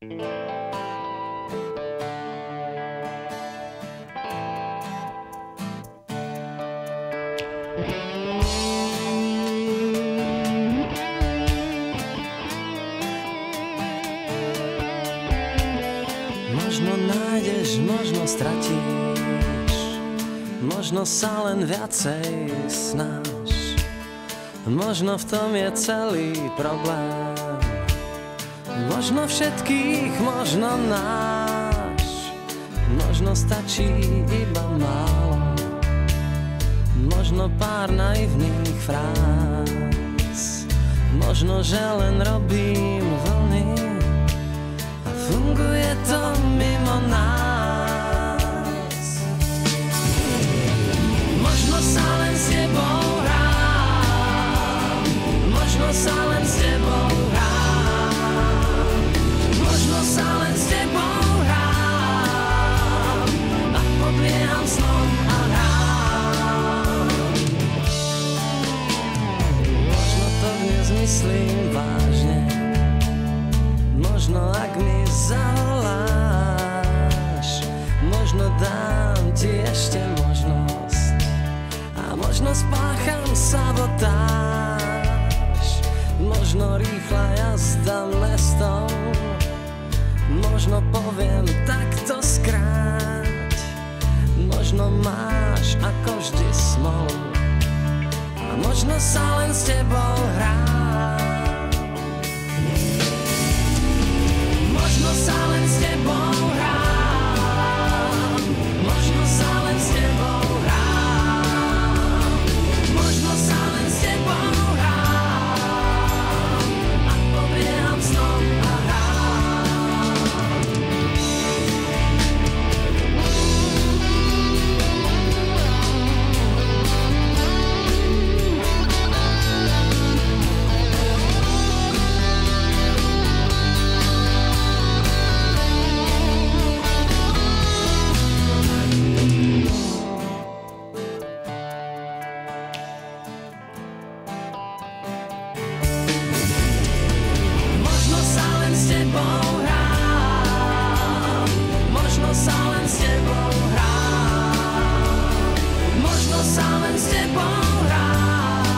Možno nájdeš, možno stratíš, možno sa len viacej snáš. Možno v tom je celý problém, možno všetkých, možno náš. Možno stačí iba málo, možno pár naivných fráz. Možno, že len robím vlny a funguje to mimo nás. Možno sa len s tebou hrám, možno sa len s tebou hrám, možno sa len s tebou hrám a podlieham snom a hrám. Možno to dnes myslím vážne, možno ak mi zavoláš, možno dám ti ešte možnosť a možno spácham sabotáž. Možno rýchla jazda mestom, možno poviem takto skráť. Možno máš ako vždy smolu a možno sa len s tebou hrám. Možno sa len s tebou hrám, možno sa len s tebou hrám, možno sa len s tebou hrám a podlieham snom a hrám. Možno sa len s tebou hrám, možno sa len s tebou hrám, možno sa len s tebou hrám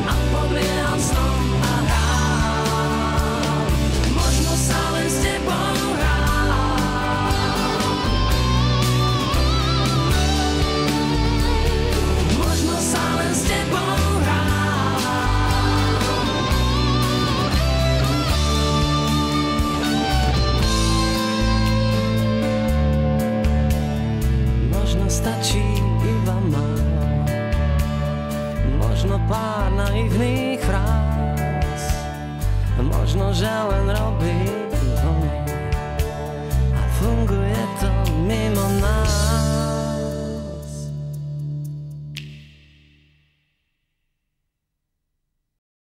a podlieham snom a hrám. Možno sa len s tebou hrám, možno sa len s tebou stačí iba málo, možno pár naivných fráz, možno, že len robím